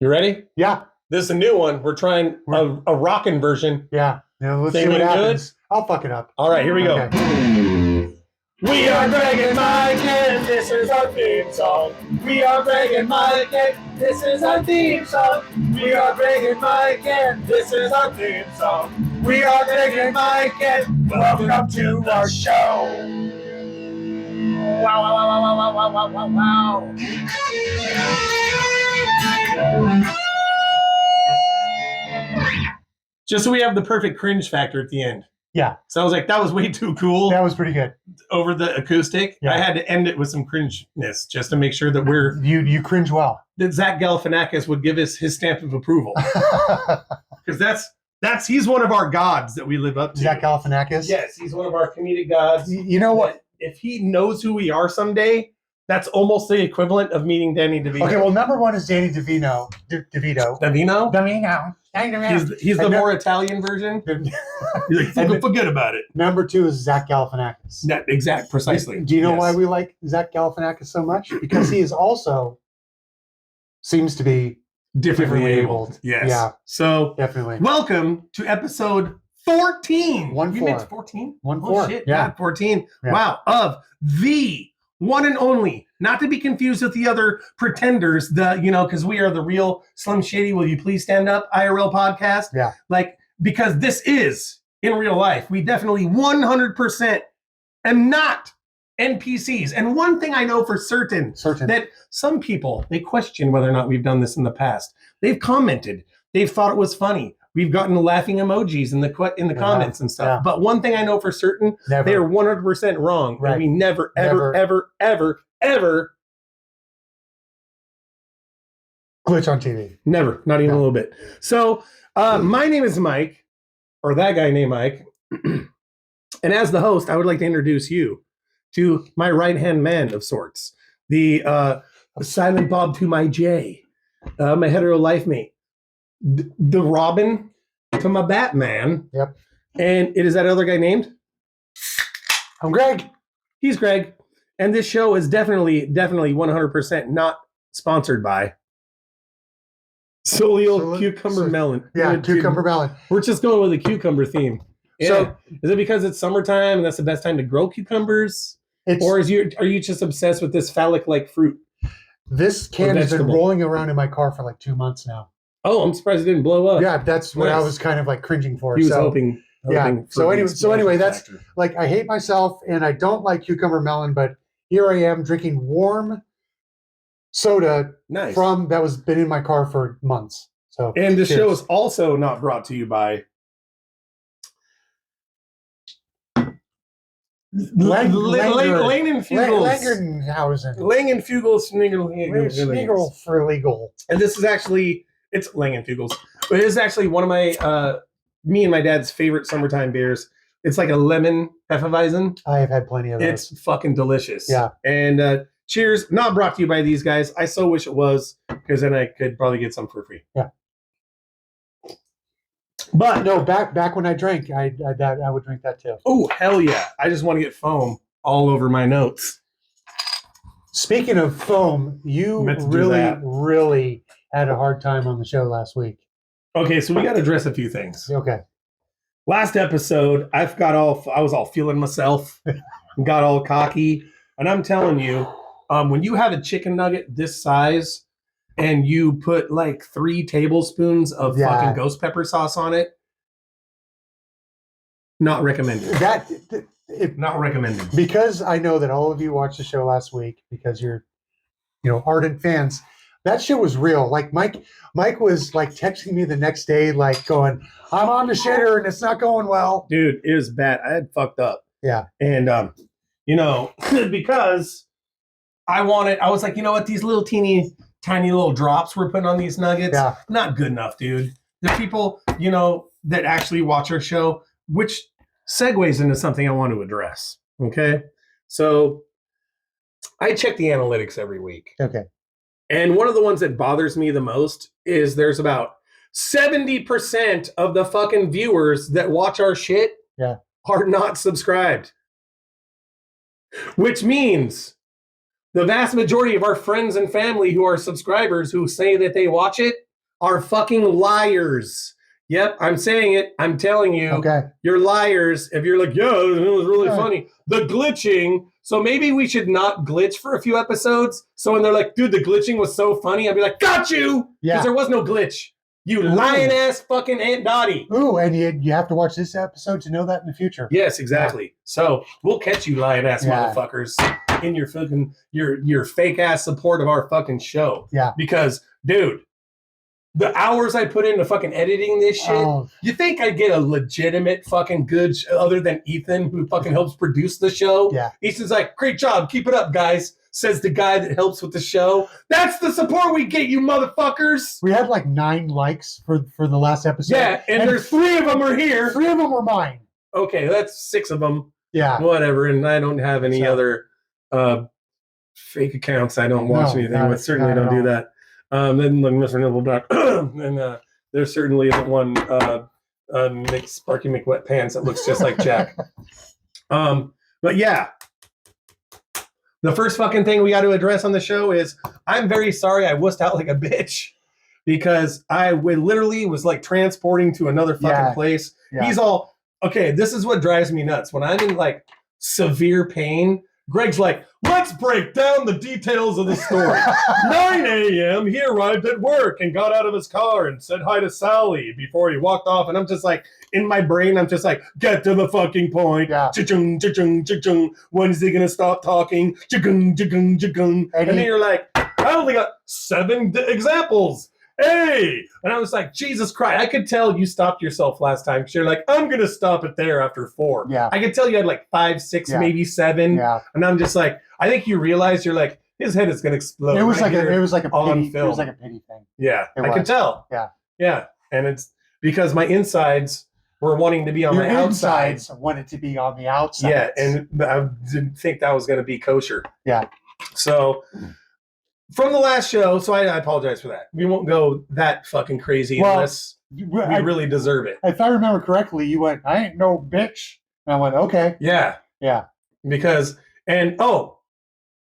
You ready? Yeah. This is a new one. We're trying a rockin' version. Yeah. Let's see what happens. I'll fuck it up. All right, here we go. We are Greg and Mike, and this is our theme song. We are Greg and Mike, and this is our theme song. We are Greg and Mike, and this is our theme song. We are Greg and Mike, and welcome to our show. Wow, wow, wow, wow, wow, wow, wow, wow, wow. Just so we have the perfect cringe factor at the end. Yeah. So I was like, that was way too cool. That was pretty good. Over the acoustic. Yeah. I had to end it with some cringeness just to make sure that we're... You cringe well. That Zach Galifianakis would give us his stamp of approval. Because he's one of our gods that we live up to. Zach Galifianakis? Yes, he's one of our comedic gods. You know what? If he knows who we are someday, that's almost the equivalent of meeting Danny DeVito. Okay, well, number one is Danny DeVito. Davino? He's the more Italian version. He's like, forget about it. Number two is Zach Galifianakis. Precisely. Do you know why we like Zach Galifianakis so much? Because he is also seems to be differently abled. Yes. Yeah. So definitely. Welcome to episode 14. 1-4. You meant 14? 1-4. Oh shit. Yeah. 14. Yeah. Wow. Of the one and only, not to be confused with the other pretenders, because we are the real Slim Shady, will you please stand up, IRL podcast. Yeah. Because this is in real life. We definitely 100% am not NPCs. And one thing I know for certain that some people, they question whether or not we've done this in the past. They've commented. They've thought it was funny. We've gotten laughing emojis in the comments and stuff. Yeah. But one thing I know for certain, they are 100% wrong. Right. And we never, ever glitch on TV. Never, not even a little bit. So my name is Mike, or that guy named Mike. And as the host, I would like to introduce you to my right-hand man of sorts, the silent Bob to my J, my hetero life mate, the Robin to my Batman. Yep. And it is that other guy named? I'm Greg. He's Greg. And this show is definitely 100% not sponsored by Solio Cucumber Melon. Yeah, Cucumber Melon. We're just going with a cucumber theme. Yeah. So, is it because it's summertime and that's the best time to grow cucumbers? Or are you just obsessed with this phallic-like fruit? This can has been rolling around in my car for like 2 months now. Oh, I'm surprised it didn't blow up. Yeah, that's what I was kind of like cringing for. He was hoping. Yeah. So anyway, that's like I hate myself and I don't like cucumber melon, but here I am drinking warm soda from that was been in my car for months. So and the show is also not brought to you by Langenfugel for legal. And this is actually it's Langenfugel's, but it is actually one of my me and my dad's favorite summertime beers. It's like a lemon Hefeweizen. I have had plenty of those. It's fucking delicious. Yeah. And cheers, not brought to you by these guys. I so wish it was, because then I could probably get some for free. Yeah. But no, back when I drank, I would drink that too. Oh, hell yeah. I just want to get foam all over my notes. Speaking of foam, you really had a hard time on the show last week. Okay, so we got to address a few things. Okay. Last episode, I was all feeling myself, got all cocky, and I'm telling you, when you have a chicken nugget this size and you put like 3 tablespoons of fucking ghost pepper sauce on it, not recommended. Not recommended. Because I know that all of you watched the show last week because you're, ardent fans. That shit was real. Like Mike was like texting me the next day, like going, "I'm on the shitter and it's not going well." Dude, it was bad. I had fucked up. Yeah. And because I was like, you know what, these little tiny little drops we're putting on these nuggets, not good enough, dude. The people, that actually watch our show, which segues into something I want to address. Okay. So I check the analytics every week. Okay. And one of the ones that bothers me the most is there's about 70% of the fucking viewers that watch our shit are not subscribed. Which means the vast majority of our friends and family who are subscribers who say that they watch it are fucking liars. Yep, I'm saying it. I'm telling you. Okay. You're liars. If you're like, yeah, it was really funny. The glitching. So maybe we should not glitch for a few episodes. So when they're like, dude, the glitching was so funny, I'd be like, got you! Yeah. Because there was no glitch. You lying ass fucking Aunt Dottie. Ooh, and you have to watch this episode to know that in the future. Yes, exactly. Yeah. So we'll catch you lying ass motherfuckers in your fucking your fake ass support of our fucking show. Yeah. Because, dude, the hours I put into fucking editing this shit, you think I'd get a legitimate fucking good other than Ethan, who fucking helps produce the show? Yeah. Ethan's like, great job, keep it up, guys. Says the guy that helps with the show. That's the support we get, you motherfuckers. We had like 9 likes for the last episode. Yeah, and there's 3 of them are here. 3 of them were mine. Okay, that's 6 of them. Yeah. Whatever, and I don't have any other fake accounts. I don't watch anything, but certainly don't do that. Then Mr. Nibbleback, and there certainly isn't one Sparky McWet Pants that looks just like Jack. But yeah. The first fucking thing we got to address on the show is I'm very sorry I wussed out like a bitch because I literally was like transporting to another fucking place. Yeah. He's all, okay, this is what drives me nuts. When I'm in like severe pain, Greg's like, let's break down the details of the story. 9 a.m., he arrived at work and got out of his car and said hi to Sally before he walked off. And I'm just like, in my brain, I'm just like, get to the fucking point. Yeah. Cha-chung, cha-chung, cha-chung. When is he going to stop talking? Cha-chung, cha-chung, cha-chung. And then you're like, I only got 7 examples. Hey! And I was like, Jesus Christ. I could tell you stopped yourself last time because you're like, I'm going to stop it there after 4. Yeah. I could tell you had like 5, 6, maybe 7. Yeah. And I'm just like, I think you realize you're like, his head is going to explode. It was right like it was like a on pity. film. It was like a pity thing. Yeah. I could tell. Yeah. Yeah. And it's because my insides were wanting to be on my outsides. Wanted to be on the outside. Yeah. And I didn't think that was going to be kosher. Yeah. So from the last show, so I apologize for that. We won't go that fucking crazy unless we really deserve it. If I remember correctly, you went, I ain't no bitch. And I went, okay. Yeah. Yeah. Because,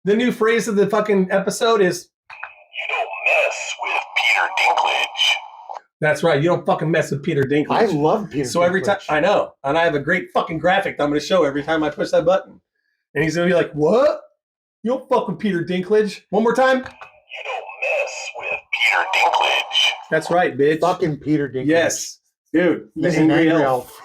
the new phrase of the fucking episode is, you don't mess with Peter Dinklage. That's right. You don't fucking mess with Peter Dinklage. I love Peter Dinklage. So every time, I know. And I have a great fucking graphic that I'm going to show every time I push that button. And he's going to be like, what? You don't fuck with Peter Dinklage. One more time. You don't mess with Peter Dinklage. That's right, bitch. Fucking Peter Dinklage. Yes. Dude. He's an angry elf.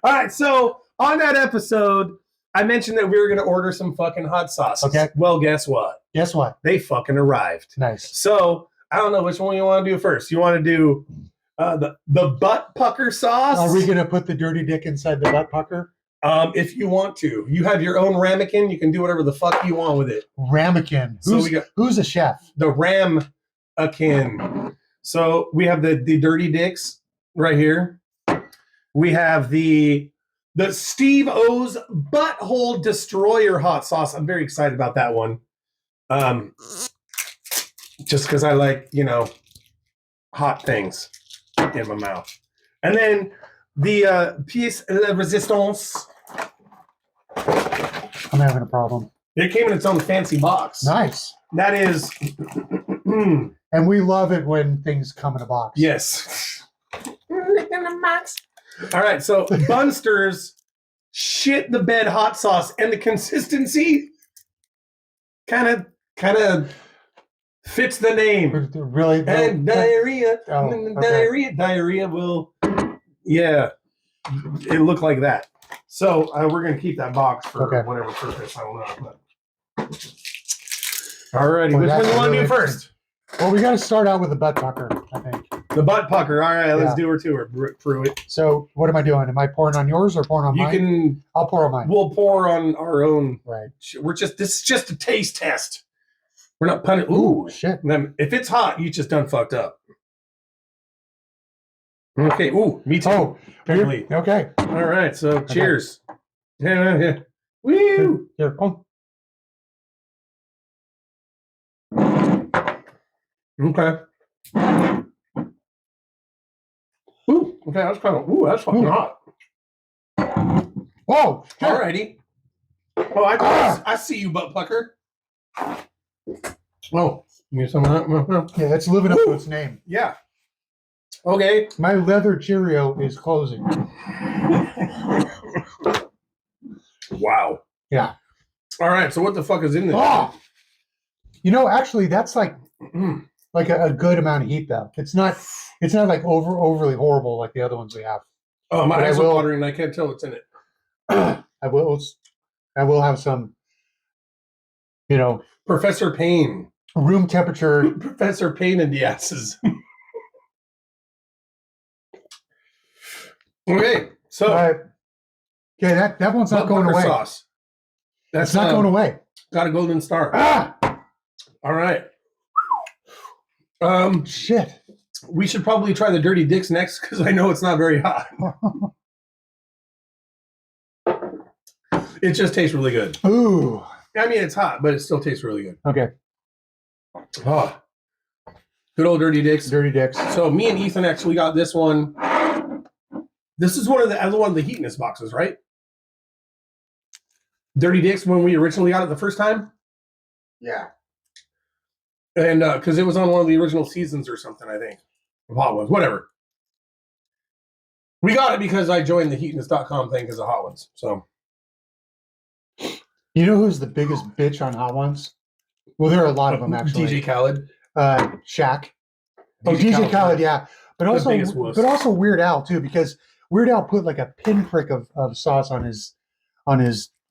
All right. So on that episode, I mentioned that we were going to order some fucking hot sauces. Okay. Well, guess what? Guess what? They fucking arrived. Nice. So I don't know which one you want to do first. You want to do the butt pucker sauce? Are we going to put the dirty dick inside the butt pucker? If you want to. You have your own ramekin. You can do whatever the fuck you want with it. Ramekin. Who's a chef? The ramekin. So we have the dirty dicks right here. We have the Steve O's Butthole Destroyer hot sauce. I'm very excited about that one. Just because I like, hot things in my mouth. And then the pièce de résistance. I'm having a problem. It came in its own fancy box. Nice. That is... And we love it when things come in a box. Yes. In a box. All right, so Bunster's shit the bed hot sauce, and the consistency kind of fits the name. Really? And diarrhea. Okay. Diarrhea will, it looked like that. So we're going to keep that box for whatever purpose. I don't know. But. All righty, which one do you want to do first? Well, we got to start out with the butt pucker, I think. The butt pucker. All right, let's do her to her. Pruitt. So what am I doing? Am I pouring on yours or pouring on mine? I'll pour on mine. We'll pour on our own. Right. This is just a taste test. We're not punting. Ooh, shit. If it's hot, you just done fucked up. Okay. Ooh, me too. Oh, apparently. Okay. All right. So cheers. Yeah. Woo. Here. Oh. Okay. Ooh. Okay. That's kind of. Ooh, that's fucking hot. Whoa. Alrighty. Oh, I see you, butt pucker. Oh, You some of that? Yeah, it's living up to its name. Yeah. Okay. My leather Cheerio is closing. Wow. Yeah. All right. So what the fuck is in this? Oh! You know, actually, that's like a good amount of heat, though. It's not like overly horrible like the other ones we have. Oh, my But eyes are watering. I can't tell what's in it. I will have some, Professor Payne. room temperature. Professor Payne in the asses. Okay. So Okay, that one's not going away. Sauce. That's not going away. Got a golden star. Ah! All right. Shit. We should probably try the Dirty Dicks next because I know it's not very hot. It just tastes really good. Ooh. I mean, it's hot, but it still tastes really good. Okay. Oh, good old Dirty Dicks. Dirty Dicks. So me and Ethan actually got this one. This is one of the other one of the Heatness boxes, right? Dirty Dicks when we originally got it the first time. Yeah. And because it was on one of the original seasons or something, I think. Of Hot Ones, whatever. We got it because I joined the heatness.com thing because of Hot Ones. So, you know who's the biggest bitch on Hot Ones? Well, there are a lot of them actually. DJ Khaled. Shaq. DJ Khaled, yeah. But also Weird Al too, because Weird Al put like a pinprick of sauce on his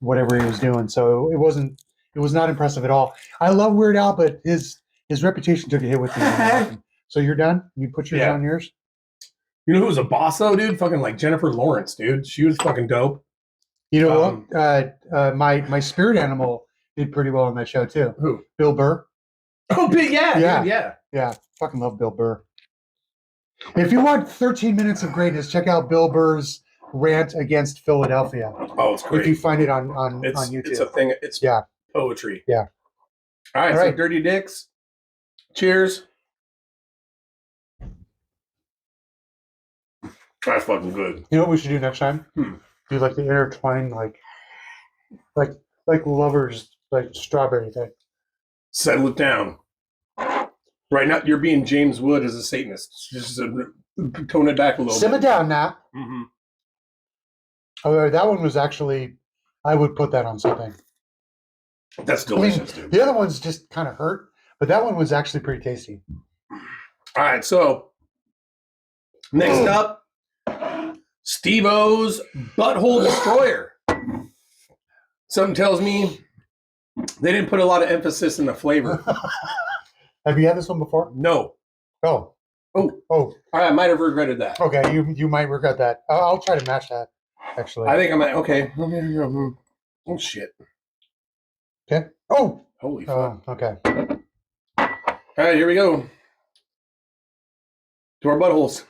whatever he was doing. So it was not impressive at all. I love Weird Al, but his reputation took a hit with me. So you're done? You put yours on yours? You know who was a boss though, dude? Fucking like Jennifer Lawrence, dude. She was fucking dope. You know what? My spirit animal did pretty well on that show too. Who? Bill Burr. Oh, big yeah, dude, yeah. Yeah. Fucking love Bill Burr. If you want 13 minutes of greatness, check out Bill Burr's rant against Philadelphia. Oh, it's great. If you find it on YouTube. It's a thing. It's poetry. Yeah. All right. So Dirty Dicks. Cheers. That's fucking good. You know what we should do next time? Do like the intertwined, like lovers, like strawberry thing. Settle it down. Right now, you're being James Wood as a Satanist. Just tone it back a little Simmer bit. down now. Mm-hmm. Oh, that one was actually, I would put that on something. That's delicious, dude. The other ones just kind of hurt, but that one was actually pretty tasty. All right, so next up, Steve-O's Butthole Destroyer. Something tells me they didn't put a lot of emphasis in the flavor. Have you had this one before? No. Oh. I might have regretted that. Okay, you might regret that. I'll try to match that, actually. I think I might. Okay. Oh, shit. Okay. Oh! Holy fuck. Okay. All right, here we go. To our buttholes.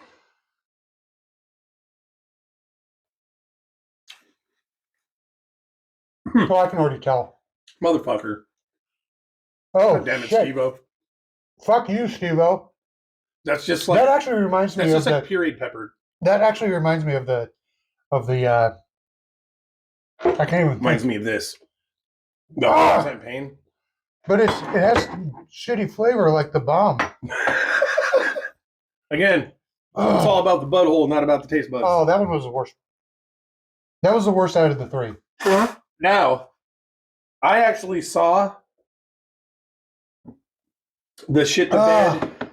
Oh, I can already tell. Motherfucker. Oh, God damn it, shit. Steve-O. Fuck you, Steve-O. That's just like that actually reminds me of like pureed pepper. That actually reminds me of the I can't even reminds think. me of this. No, I'm pain. But it has shitty flavor like the bomb. Again, it's all about the butthole, not about the taste buds. Oh, that one was the worst. That was the worst out of the three. Now, I actually saw the shit the bed.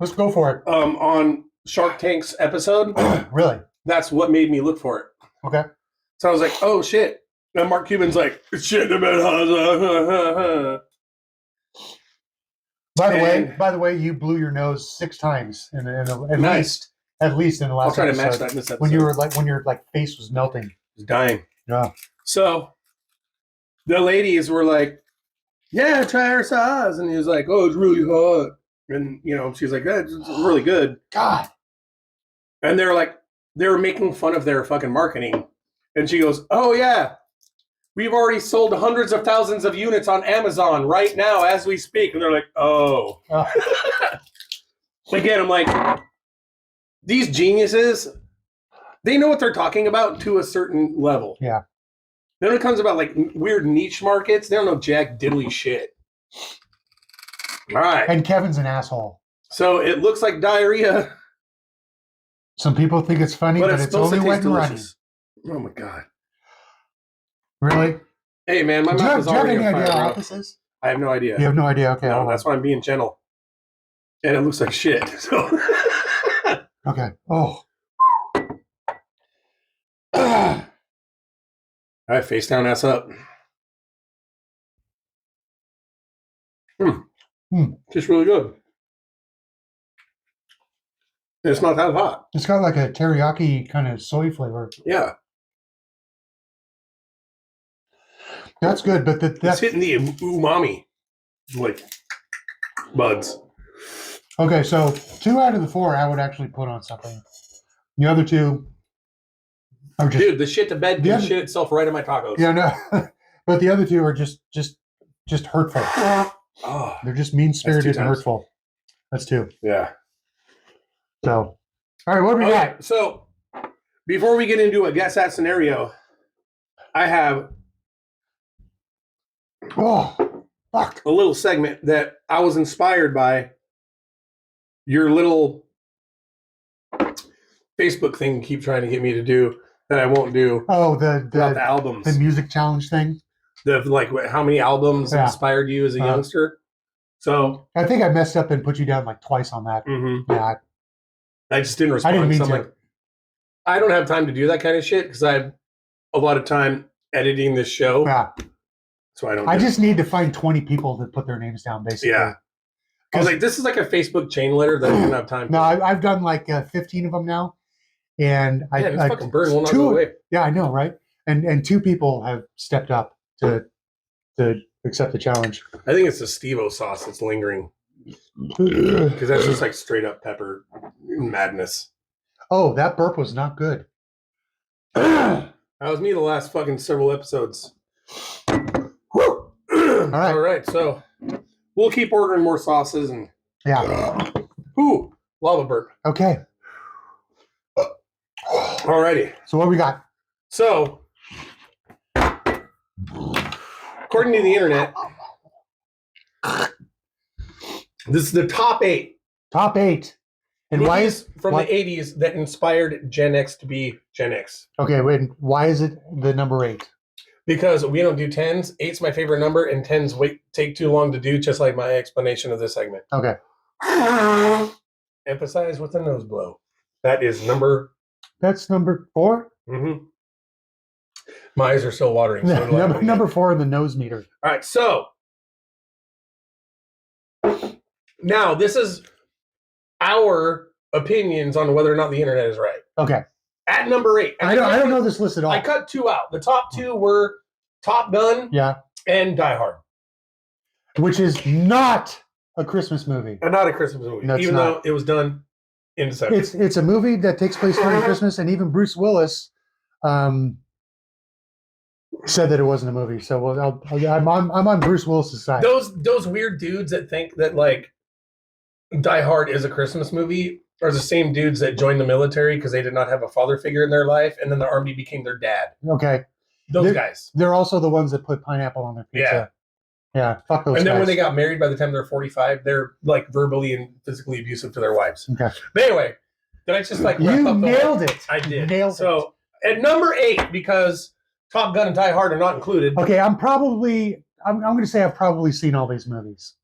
Let's go for it. On Shark Tank's episode. Really? That's what made me look for it. Okay. So I was like, oh shit. And Mark Cuban's like, shit the bed. By the way, you blew your nose 6 times at nice. least in the last I'll try episode. to match that in this episode. When your face was melting. It's dying. Yeah. So the ladies were like, yeah, try our sauce. And he was like, oh, it's really hot. And, she's like, that's really good. God. And they're like, they were making fun of their fucking marketing. And she goes, oh, yeah. We've already sold hundreds of thousands of units on Amazon right now as we speak. And they're like, oh. Again, I'm like, these geniuses, they know what they're talking about to a certain level. Yeah. Then when it comes about like weird niche markets, they don't know jack diddly shit. All right. And Kevin's an asshole. So it looks like diarrhea, Some people think it's funny, but but it's it's supposed only to wet taste and running. delicious. Oh my god. Really? Hey man, my Do you mouth have, is do you have already any on fire. idea how Bro. hot this is? I have no idea. You have no idea. Okay, No, hold on. that's why I'm being gentle. And it looks like shit. So Okay. Oh, all right, face down, ass up. Just really good. And it's not that hot. it's got like a teriyaki kind of soy flavor. Yeah. That's good, but It's that's hitting the umami like buds. okay. So 2 out of the 4 I would actually put on something. The other 2 are just Dude, the shit to bed The can other- shit itself right in my tacos. yeah, no. But the other 2 are just hurtful. Oh, They're just mean spirited and times. hurtful. That's 2. yeah. So, all right, what do we Okay, got? so before we get into a guess that scenario, I have Oh, fuck. a little segment that I was inspired by your little Facebook thing you keep trying to get me to do that I won't do Oh, about the albums. the music challenge thing. The like how many albums Yeah. inspired you as a Uh-huh. youngster. So I think I messed up and put you down like twice on that. Yeah, I just didn't I respond. didn't mean so I'm to. like, I don't have time to do that kind of shit because I have a lot of time editing this show. Yeah. So I don't. I do it. just need to find 20 people that put their names down, basically. Yeah. Because like this is like a Facebook chain letter that I don't have time. No, for. I've done like 15 of them now, and Man, I this fucking bird will not 2 go away. Yeah, I know, right? And 2 people have stepped up to accept the challenge. I think it's the Steve-O sauce that's lingering because that's just like straight up pepper madness. Oh, that burp was not good. That was me the last fucking several episodes. All right. All right. So we'll keep ordering more sauces and Yeah. ooh, lava burp. Okay. Alrighty. So what we got? So according to the internet, this is the top 8 Top 8. And why movies is from why- the 80s that inspired Gen X to be Gen X. Okay, wait. Why is it the number 8? Because we don't do 10s. 8's my favorite number, and 10s take too long to do, just like my explanation of this segment. Okay. Emphasize with the nose blow. That is number. That's number 4? Mm-hmm. My eyes are still watering. So do I. number 4 in the nose meter. All right, so now this is our opinions on whether or not the internet is right. Okay. At number 8, and I don't know this list at all. I cut 2 out. The top 2 were Top Gun Yeah. and Die Hard. Which is not a Christmas movie. And not a Christmas movie, No, it's even not. though it was done in December. It's a movie that takes place during Christmas, and even Bruce Willis said that it wasn't a movie. So I'm on Bruce Willis's side. Those weird dudes that think that like Die Hard is a Christmas movie are the same dudes that joined the military because they did not have a father figure in their life, and then the army became their dad. Okay. Those guys. They're also the ones that put pineapple on their pizza. Yeah. Fuck those And then guys. when they got married, by the time they're 45, they're like verbally and physically abusive to their wives. Okay. But anyway, did I just like wrap You up the nailed it. I did. Nailed So at number 8, because Top Gun and Die Hard are not included. Okay, I'm going to say I've probably seen all these movies.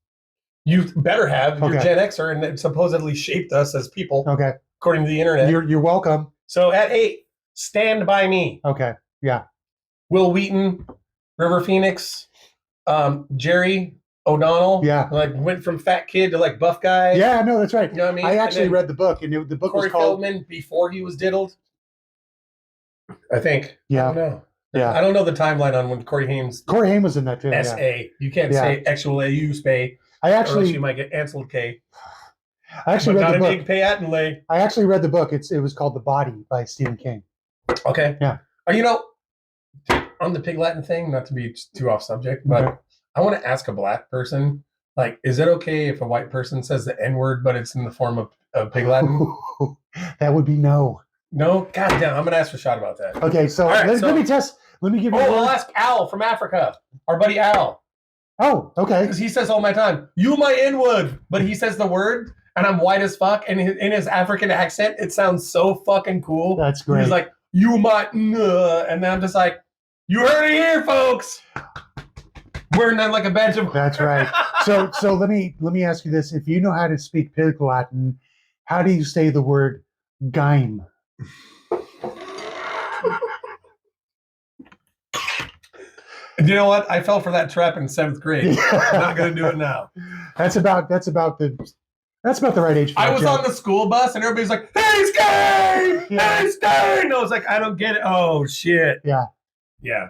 You better have. You're Okay. Gen Xer and it supposedly shaped us as people, Okay. according to the internet. You're welcome. So at 8, Stand By Me. Okay. Yeah. Will Wheaton, River Phoenix, Jerry O'Donnell. Yeah. Like went from fat kid to like buff guy. Yeah, no, that's right. You know what I mean? I actually And then read the book, and the book Corey was called. Feldman before he was diddled. I think. I Yeah. don't know. Yeah. I don't know the timeline on when Corey Haim's Corey Haim was in that too. Yeah. S.A. You can't Yeah. say actual A.U. spay, I or else actually, you might get Ansel K. I actually But read not the a book. big pay at and lay. I actually read the book. It was called The Body by Stephen King. Okay. Yeah. You know, on the Pig Latin thing, not to be too off subject, but Okay. I want to ask a black person, like, is it okay if a white person says the N-word, but it's in the form of Pig Latin? That would be no. No? God damn, I'm going to ask Rashad about that. Okay, so, All right, let me test. Let me give you. Oh, I'll ask Al from Africa, our buddy Al. Oh, okay. Because he says all my time, "You my N-word," but he says the word, and I'm white as fuck, and in his African accent, it sounds so fucking cool. That's great. He's like, "You my," and then I'm just like, "You heard it here, folks. We're not like a bunch of." That's right. So let me ask you this: if you know how to speak Pig Latin, how do you say the word "gaim"? You know what? I fell for that trap in 7th grade. I'm not gonna do it now. That's about the right age for I that was joke. on the school bus and everybody's like, "Hey, Skate! Yeah. Hey, Skate!" And I was like, "I don't get it." Oh shit. Yeah. Yeah.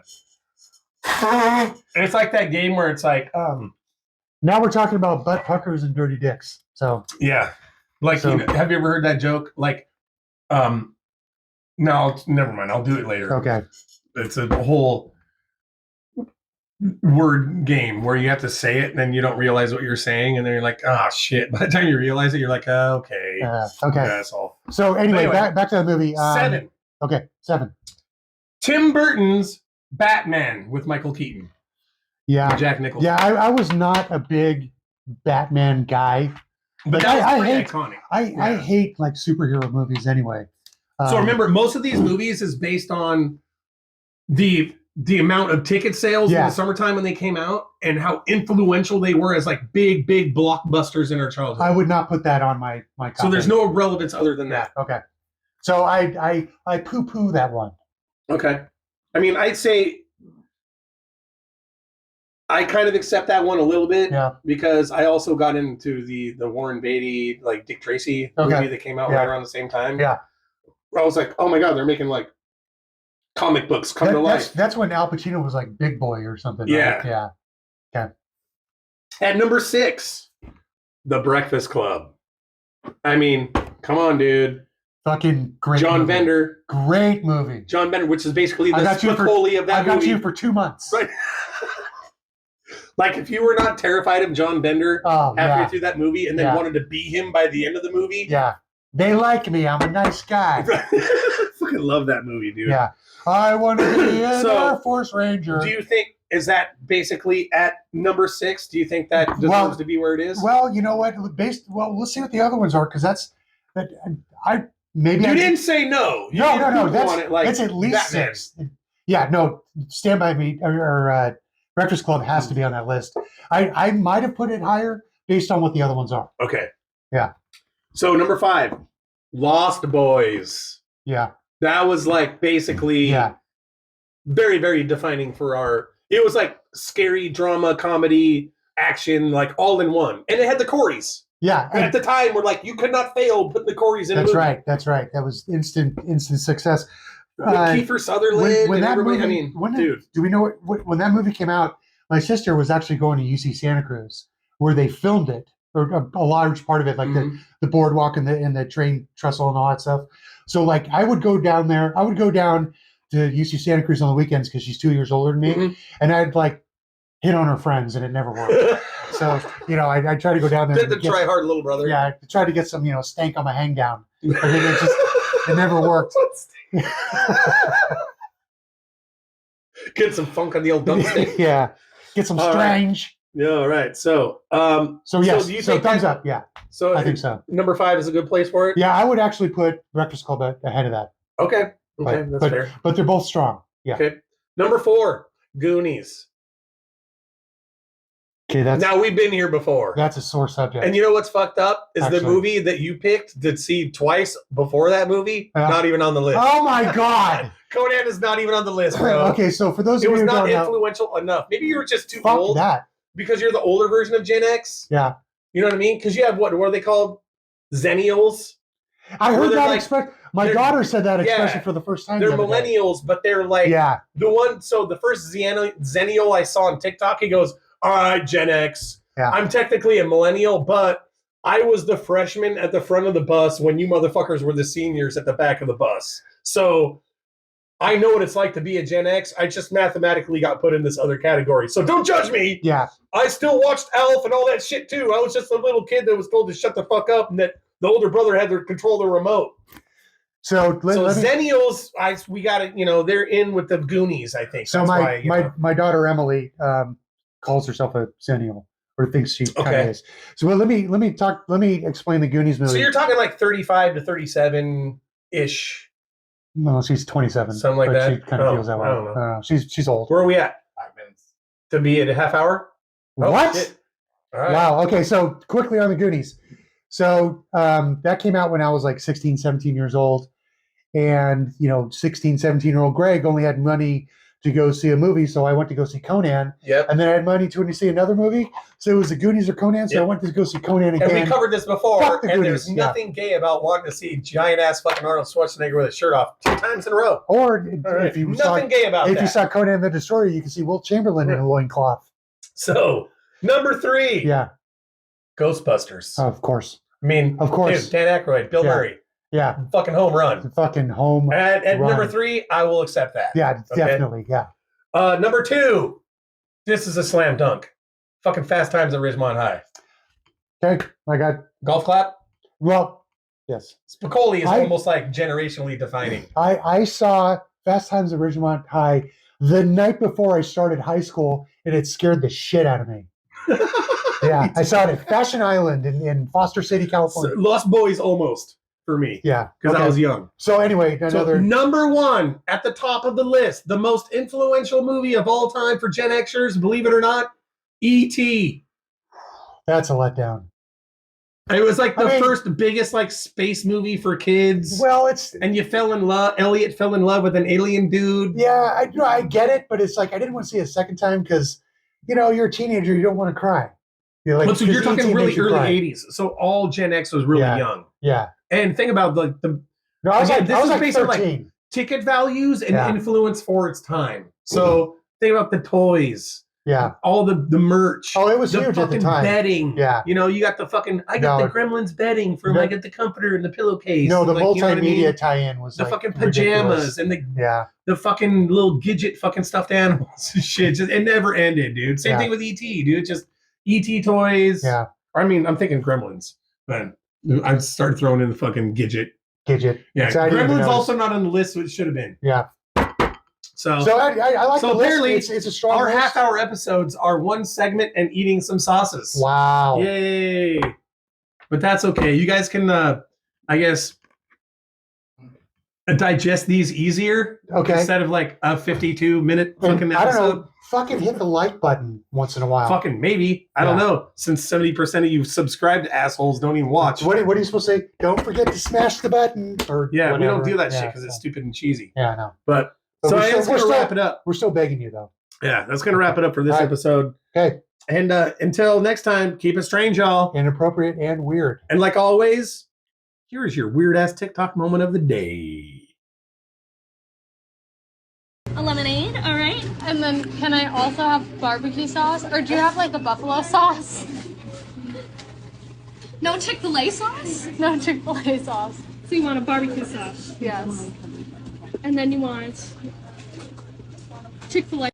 And it's like that game where it's like, Now we're talking about butt puckers and dirty dicks. So yeah. Like, So- you know, have you ever heard that joke? Like, no, never mind. I'll do it later. okay. It's a whole word game where you have to say it and then you don't realize what you're saying and then you're like, "Oh shit." By the time you realize it, you're like, okay. Okay. That's all. So anyway, back to the movie. 7. Okay, 7. Tim Burton's Batman with Michael Keaton. Yeah. Jack Nicholson. Yeah, I was not a big Batman guy. But Like, that was I pretty hate- iconic. I hate like superhero movies anyway. So remember, most of these movies is based on the amount of ticket sales in Yeah. the summertime when they came out and how influential they were as like big blockbusters in our childhood. I would not put that on my copy. So there's no relevance other than that. Okay. So I poo-poo that one. Okay. I mean, I'd say I kind of accept that one a little bit because I also got into the Warren Beatty, like Dick Tracy movie that came out right around the same time. Yeah. I was like, oh my God, they're making like comic books come to life. That's when Al Pacino was like Big Boy or something. Yeah. Right? Yeah. At number 6, The Breakfast Club. I mean, come on, dude. Fucking great John movie. Bender. Great movie. John Bender, which is basically the I got you Spicoli of that I got movie. you for 2 months. Right. Like, if you were not terrified of John Bender halfway through that movie and then wanted to be him by the end of the movie. Yeah. They like me. I'm a nice guy. I fucking love that movie, dude. Yeah. I want to be an So, Air Force Ranger. Do you think, is that basically at number 6? Do you think that deserves to be where it is? Well, you know what? Let's see what the other ones are, because I didn't say no. You No. That's at least Batman. 6. Yeah, no. Stand By Me or Breakfast Club has to be on that list. I might have put it higher based on what the other ones are. Okay. Yeah. So number 5, Lost Boys. Yeah. That was like basically very, very defining for our. It was like scary drama, comedy, action, like all in one, and it had the Coreys. Yeah. And at the time, we're like, you could not fail putting the Coreys in. That's right. That's right. That was instant success. With Kiefer Sutherland when and that everybody. movie, Dude. Do we know when that movie came out? My sister was actually going to UC Santa Cruz, where they filmed it, or a large part of it, like the boardwalk and the train trestle and all that stuff. So like I would go down there. I would go down to UC Santa Cruz on the weekends because she's 2 years older than me, and I'd like hit on her friends, and it never worked. So I try to go down there. Did the try hard little brother? Yeah, I tried to get some stank on my hang down. It never worked. Get some funk on the old dump stick. Yeah, get some strange. Yeah, all right. So, yes. do you So think thumbs up. Yeah. So I think so. Number 5 is a good place for it. Yeah, I would actually put Breakfast Club ahead of that. Okay. That's fair. But they're both strong. Yeah. Okay. Number 4, Goonies. Okay, now we've been here before. That's a sore subject. And you know what's fucked up is the movie that you picked to see twice before that movie, not even on the list. Oh my God. Conan is not even on the list, bro. Okay, so for those of you who don't know, it was not influential influential enough. Maybe you were just too fuck old. That. Because you're the older version of Gen X. Yeah. You know what I mean? Because you have what are they called? Zennials. I heard that expression. My daughter said that expression for the first time. They're millennials, but they're like the one. So the first Zennial I saw on TikTok, he goes, "All right, Gen X. Yeah. I'm technically a millennial, but I was the freshman at the front of the bus when you motherfuckers were the seniors at the back of the bus. So I know what it's like to be a Gen X. I just mathematically got put in this other category. So don't judge me. Yeah. I still watched Elf and all that shit too. I was just a little kid that was told to shut the fuck up and that the older brother had to control the remote. So Zennials, we got it. They're in with the Goonies, I think. So my daughter Emily calls herself a Xennial or thinks she kind of Okay. is. So well, let me explain the Goonies movie. So you're talking like 35 to 37 ish. No, she's 27. Something like but that? She kind of Oh, feels that way. I don't know. She's old. Where are we at? 5 minutes. To be at a half hour? Oh, What? shit. All right. Wow. Okay. So quickly on the Goonies. So that came out when I was like 16, 17 years old. And, 16, 17-year-old Greg only had money to go see a movie. So I went to go see Conan. Yep. And then I had money to see another movie. So it was the Goonies or Conan. So Yep. I went to go see Conan again. And we covered this before, Fuck the and Goonies, there's nothing gay about wanting to see giant ass fucking Arnold Schwarzenegger with his shirt off 2 times in a row. Or All right. if you saw Nothing gay about if that. you saw Conan the Destroyer, you can see Wilt Chamberlain in a loincloth. So, number 3, Yeah, Ghostbusters. of course. I mean, Of course. dude, Dan Aykroyd, Bill Yeah. Murray, Yeah, fucking home run. fucking home. At run. number 3, I will accept that. Yeah, Okay. definitely. Yeah. Number 2, this is a slam dunk. Fucking Fast Times at Ridgemont High. Okay, I got. Golf clap. Well, yes. Spicoli is I- almost like generationally defining. I saw Fast Times at Ridgemont High the night before I started high school, and it scared the shit out of me. Yeah, I saw it at Fashion Island in Foster City, So, California. Lost Boys almost for me Yeah, because I okay. was young. So anyway, So another. number 1 at the top of the list, the most influential movie of all time for Gen Xers, believe it or not, E.T. That's a letdown. It was like the I mean- first biggest like space movie for kids. Well, it's And you fell in love. Elliot fell in love with an alien dude. yeah, I get it, but it's like I didn't want to see it a second time because you're a teenager, you don't want to cry. You're like, But so you're 'cause talking ET really makes you early cry. 80s. So all Gen X was really Yeah. young. Yeah. And think about the No, I was Again, like, this I was is like based on, like, 13. ticket values and Yeah. influence for its time. So think about the toys, Yeah. all the merch. Oh, it was the huge at the fucking time. bedding. Yeah. You got the fucking I got No. the Gremlins bedding from No. I get the comforter and the pillowcase. No, the Like, you know what I multimedia mean? tie-in was The like fucking ridiculous. pajamas and Yeah. the fucking little Gidget fucking stuffed animals and shit. Just it never ended, dude. Same Yeah. thing with ET, dude. Just ET toys. Yeah. I mean, I'm thinking Gremlins, but I started throwing in the fucking Gidget. Gidget. Yeah, So I didn't even Gremlins notice. also not on the list, which should have been. Yeah. So, So I like So the list. apparently It's a strong our list. half-hour episodes are one segment and eating some sauces. Wow. Yay! But that's okay. You guys can, I guess, digest these easier Okay. instead of like a 52-minute fucking And I don't episode. know. Fucking hit the like button once in a while. Fucking maybe. I don't know. Since 70% of you subscribed assholes don't even watch. What are you supposed to say? Don't forget to smash the button. Or Yeah, we don't whatever. do that shit Yeah, because it's so- stupid and cheesy. Yeah, I know. But But so we're that's still- going we're to still- wrap it up. We're still begging you though. Yeah, that's going to wrap it up for this All right. episode. Okay. And until next time, keep it strange, y'all. Inappropriate and weird. And like always, here's your weird ass TikTok moment of the day. A lemonade, all right. And then can I also have barbecue sauce? Or do you have like a buffalo sauce? No Chick-fil-A sauce? No Chick-fil-A sauce. So you want a barbecue sauce. Yes. And then you want Chick-fil-A.